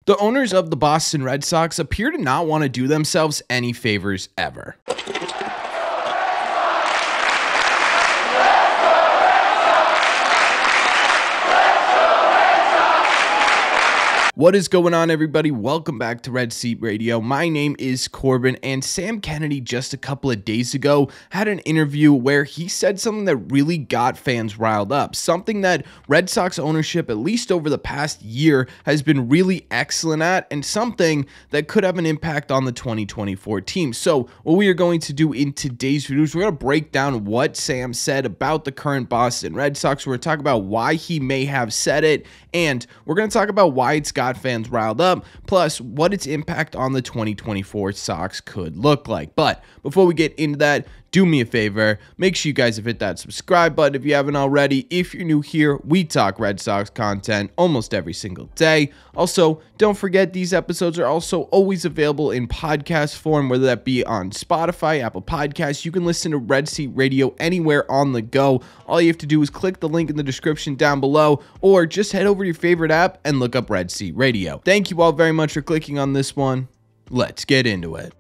The owners of the Boston Red Sox appear to not want to do themselves any favors ever. What is going on, everybody? Welcome back to Red Seat Radio. My name is Corbin, and Sam Kennedy just a couple of days ago had an interview where he said something that really got fans riled up, something that Red Sox ownership, at least over the past year, has been really excellent at, and something that could have an impact on the 2024 team. So what we are going to do in today's video is we're going to break down what Sam said about the current Boston Red Sox. We're going to talk about why he may have said it, and we're going to talk about why it's got fans riled up, plus what its impact on the 2024 Sox could look like. But before we get into that, do me a favor, make sure you guys have hit that subscribe button if you haven't already. If you're new here, we talk Red Sox content almost every single day. Also, don't forget these episodes are also always available in podcast form, whether that be on Spotify, Apple Podcasts. You can listen to Red Seat Radio anywhere on the go. All you have to do is click the link in the description down below, or just head over to your favorite app and look up Red Seat Radio. Thank you all very much for clicking on this one. Let's get into it.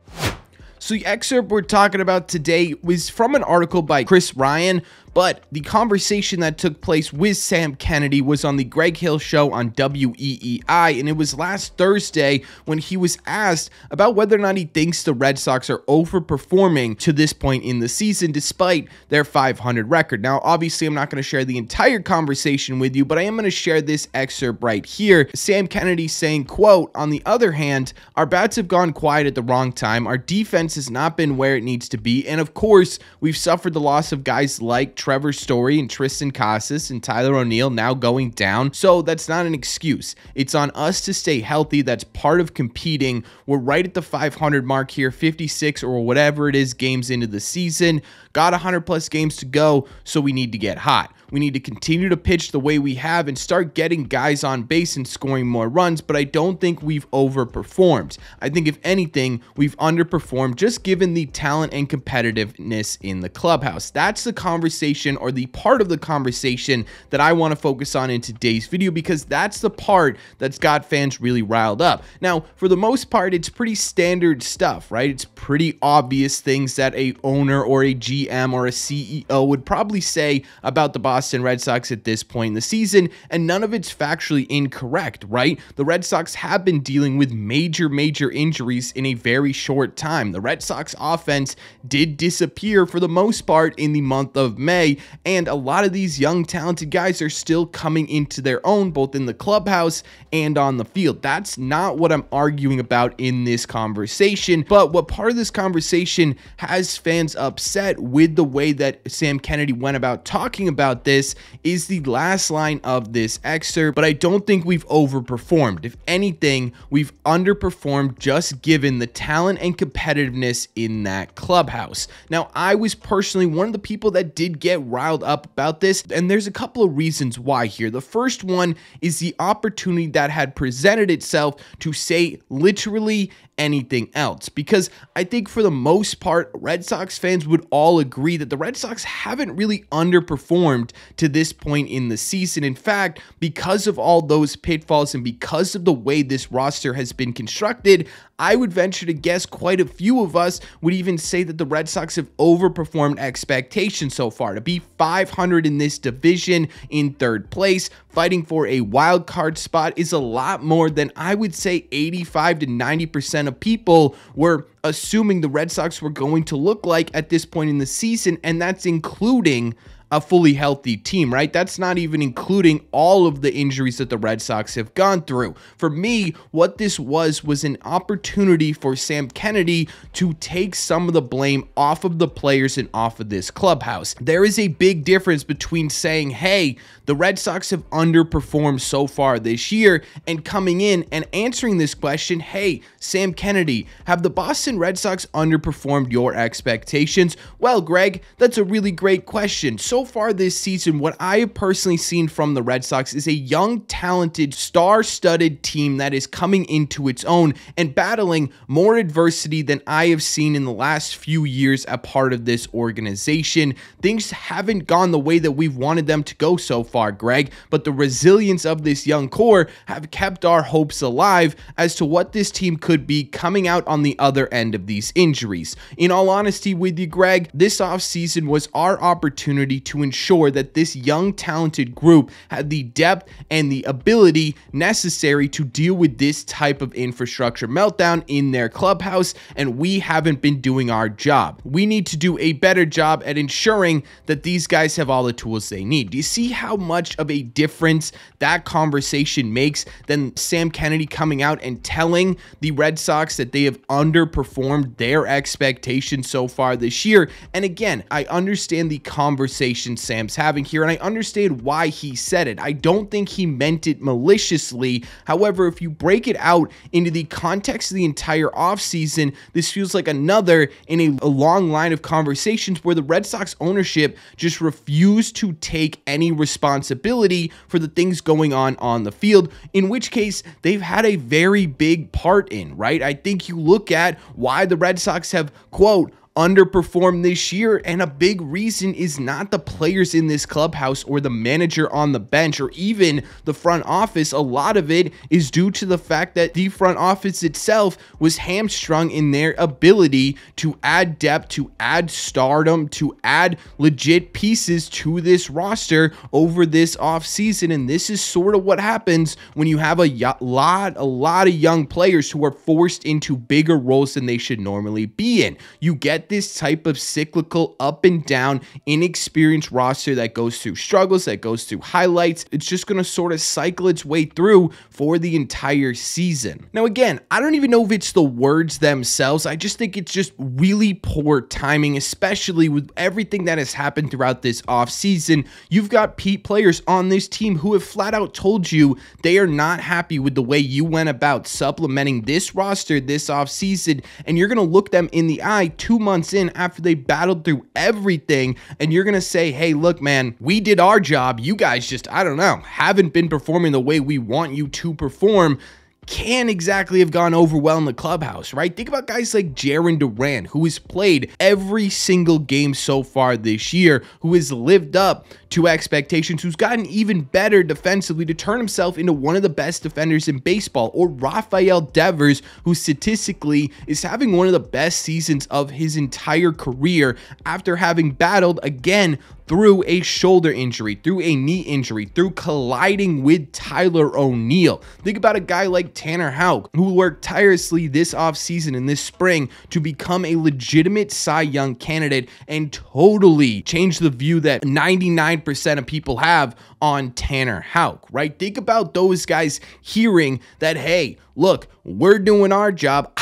So the excerpt we're talking about today was from an article by Chris Ryan, but the conversation that took place with Sam Kennedy was on the Greg Hill Show on WEEI, and it was last Thursday when he was asked about whether or not he thinks the Red Sox are overperforming to this point in the season despite their .500 record. Now, obviously, I'm not going to share the entire conversation with you, but I am going to share this excerpt right here. Sam Kennedy saying, quote, "On the other hand, our bats have gone quiet at the wrong time. Our defense has not been where it needs to be, and of course, we've suffered the loss of guys like Trevor Story and Tristan Casas and Tyler O'Neill now going down, so that's not an excuse. It's on us to stay healthy. That's part of competing. We're right at the 500 mark here, 56 or whatever it is games into the season. Got 100 plus games to go, so we need to get hot. We need to continue to pitch the way we have and start getting guys on base and scoring more runs, but I don't think we've overperformed. I think if anything, we've underperformed just given the talent and competitiveness in the clubhouse." That's the conversation, or the part of the conversation that I want to focus on in today's video, because that's the part that's got fans really riled up. Now, for the most part, it's pretty standard stuff, right? It's pretty obvious things that a owner or a GM or a CEO would probably say about the Boston Red Sox at this point in the season, and none of it's factually incorrect, right? The Red Sox have been dealing with major injuries in a very short time. The Red Sox offense did disappear for the most part in the month of May, and a lot of these young talented guys are still coming into their own, both in the clubhouse and on the field. That's not what I'm arguing about in this conversation, but what part of this conversation has fans upset with the way that Sam Kennedy went about talking about this is the last line of this excerpt. "But I don't think we've overperformed. If anything, we've underperformed just given the talent and competitiveness in that clubhouse." Now, I was personally one of the people that did get riled up about this, and there's a couple of reasons why here. The first one is the opportunity that had presented itself to say literally anything else, because I think for the most part, Red Sox fans would all agree that the Red Sox haven't really underperformed to this point in the season. In fact, because of all those pitfalls and because of the way this roster has been constructed, I would venture to guess quite a few of us would even say that the Red Sox have overperformed expectations so far. To be 500 in this division in third place, fighting for a wild card spot, is a lot more than I would say 85 to 90% of people were assuming the Red Sox were going to look like at this point in the season, and that's including a fully healthy team, right? That's not even including all of the injuries that the Red Sox have gone through. For me, what this was an opportunity for Sam Kennedy to take some of the blame off of the players and off of this clubhouse. There is a big difference between saying, hey, the Red Sox have underperformed so far this year, and coming in and answering this question, hey, Sam Kennedy, have the Boston Red Sox underperformed your expectations? Well, Greg, that's a really great question. So so far this season, what I have personally seen from the Red Sox is a young, talented, star-studded team that is coming into its own and battling more adversity than I have seen in the last few years a part of this organization. Things haven't gone the way that we've wanted them to go so far, Greg, but the resilience of this young core have kept our hopes alive as to what this team could be coming out on the other end of these injuries. In all honesty with you, Greg, this offseason was our opportunity to ensure that this young, talented group had the depth and the ability necessary to deal with this type of infrastructure meltdown in their clubhouse, and we haven't been doing our job. We need to do a better job at ensuring that these guys have all the tools they need. Do you see how much of a difference that conversation makes than Sam Kennedy coming out and telling the Red Sox that they have underperformed their expectations so far this year? And again, I understand the conversation Sam's having here, and I understand why he said it. I don't think he meant it maliciously. However, if you break it out into the context of the entire offseason, this feels like another in a long line of conversations where the Red Sox ownership just refused to take any responsibility for the things going on the field, in which case they've had a very big part in, right? I think you look at why the Red Sox have, quote, underperformed this year, and a big reason is not the players in this clubhouse or the manager on the bench or even the front office. A lot of it is due to the fact that the front office itself was hamstrung in their ability to add depth, to add stardom, to add legit pieces to this roster over this offseason. And this is sort of what happens when you have a lot of young players who are forced into bigger roles than they should normally be in. You get this type of cyclical up and down inexperienced roster that goes through struggles, that goes through highlights. It's just going to sort of cycle its way through for the entire season. Now, again, I don't even know if it's the words themselves. I just think it's just really poor timing, especially with everything that has happened throughout this offseason. You've got players on this team who have flat out told you they are not happy with the way you went about supplementing this roster this offseason, and you're going to look them in the eye 2 months in after they battled through everything, and you're gonna say, hey, look, man, we did our job, you guys just, I don't know, haven't been performing the way we want you to perform. Can't exactly have gone over well in the clubhouse, right? Think about guys like Jarren Duran, who has played every single game so far this year, who has lived up to expectations, who's gotten even better defensively to turn himself into one of the best defenders in baseball, or Rafael Devers, who statistically is having one of the best seasons of his entire career after having battled, again, through a shoulder injury, through a knee injury, through colliding with Tyler O'Neill. Think about a guy like Tanner Houck, who worked tirelessly this offseason and this spring to become a legitimate Cy Young candidate and totally change the view that 99% of people have on Tanner Houck, right? Think about those guys hearing that, hey, look, we're doing our job.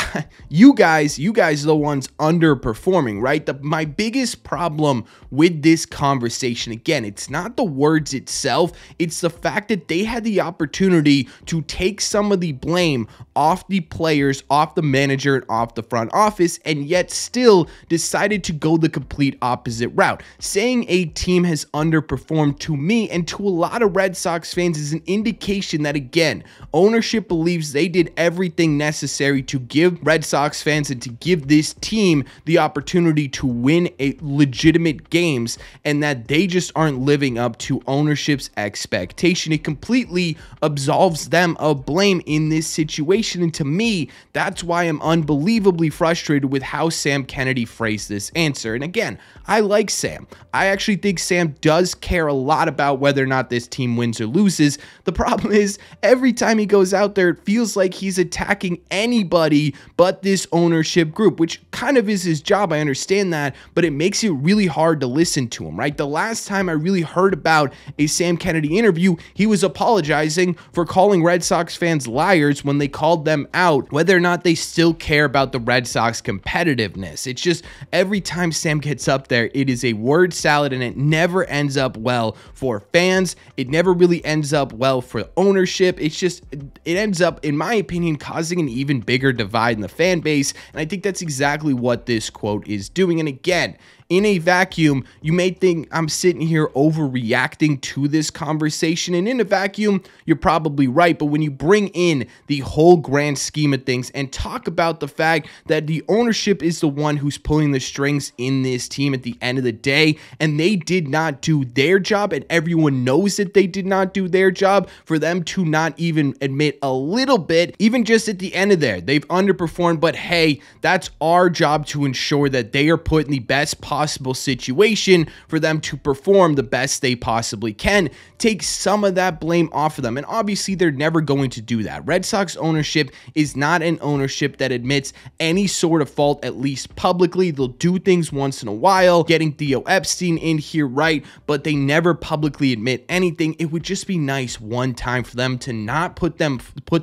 You guys are the ones underperforming, right? My biggest problem with this conversation, again, it's not the words itself. It's the fact that they had the opportunity to take some of the blame off the players, off the manager, and off the front office, and yet still decided to go the complete opposite route. Saying a team has underperformed, to me and to a lot of Red Sox fans, is an indication that, again, ownership believes they did everything necessary to give Red Sox fans and to give this team the opportunity to win legitimate games, and that they just aren't living up to ownership's expectation. It completely absolves them of blame in this situation, and to me, that's why I'm unbelievably frustrated with how Sam Kennedy phrased this answer. And again, I like Sam. I actually think Sam does care a lot about whether or not this team wins or loses. The problem is, every time he goes out there, it feels like he's attacking anybody but this ownership group, which kind of is his job. I understand that, but it makes it really hard to listen to him, right? The last time I really heard about a Sam Kennedy interview, he was apologizing for calling Red Sox fans liars when they called them out, whether or not they still care about the Red Sox competitiveness. It's just every time Sam gets up there, it is a word salad, and it never ends up well for fans. It never really ends up well for ownership. It's just, it ends up, in my opinion, causing an even bigger divide in the fan base, and I think that's exactly what this quote is doing. And again, in a vacuum, you may think I'm sitting here overreacting to this conversation, and in a vacuum, you're probably right. But when you bring in the whole grand scheme of things and talk about the fact that the ownership is the one who's pulling the strings in this team at the end of the day, and they did not do their job, and everyone knows that they did not do their job, for them to not even admit a little bit, even just at the end of there, they've underperformed. But hey, that's our job to ensure that they are put in the best possible situation for them to perform the best they possibly can. Take some of that blame off of them, and obviously they're never going to do that. Red Sox ownership is not an ownership that admits any sort of fault, at least publicly. They'll do things once in a while, getting Theo Epstein in here, right? But they never publicly admit anything. It would just be nice one time for them to not put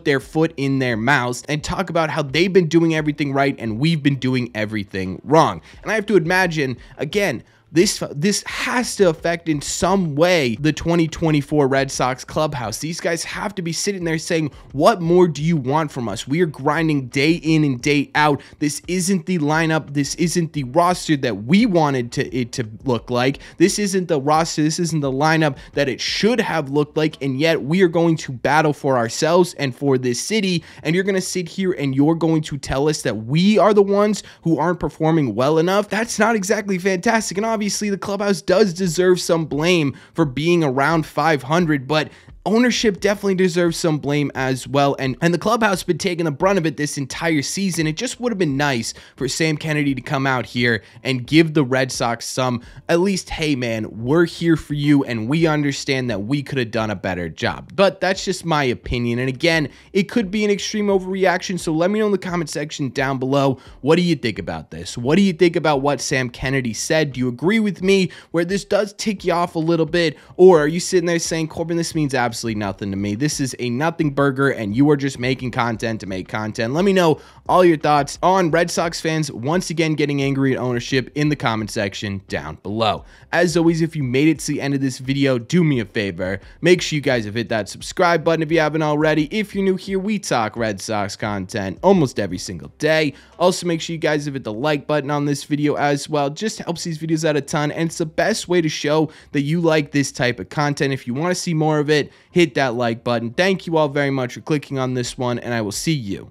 their foot in their mouths and talk about how they've been doing everything right and we've been doing everything wrong. And I have to imagine, again, this has to affect in some way the 2024 Red Sox clubhouse. These guys have to be sitting there saying, what more do you want from us? We are grinding day in and day out. This isn't the lineup. This isn't the roster that we wanted it to look like. This isn't the roster. This isn't the lineup that it should have looked like. And yet we are going to battle for ourselves and for this city. And you're going to sit here and you're going to tell us that we are the ones who aren't performing well enough. That's not exactly fantastic. And obviously the clubhouse does deserve some blame for being around 500, but ownership definitely deserves some blame as well, and the clubhouse been taking the brunt of it this entire season. It just would have been nice for Sam Kennedy to come out here and give the Red Sox some, at least, hey man, we're here for you and we understand that we could have done a better job. But that's just my opinion, and again, it could be an extreme overreaction, so let me know in the comment section down below, what do you think about this? What do you think about what Sam Kennedy said? Do you agree with me where this does tick you off a little bit, or are you sitting there saying, Corbin, this means absolutely nothing to me. This is a nothing burger and you are just making content to make content? Let me know all your thoughts on Red Sox fans once again getting angry at ownership in the comment section down below. As always, if you made it to the end of this video, do me a favor. Make sure you guys have hit that subscribe button if you haven't already. If you're new here, we talk Red Sox content almost every single day. Also, make sure you guys have hit the like button on this video as well. Just helps these videos out a ton, and it's the best way to show that you like this type of content. If you want to see more of it, hit that like button. Thank you all very much for clicking on this one, and I will see you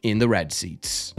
in the red seats.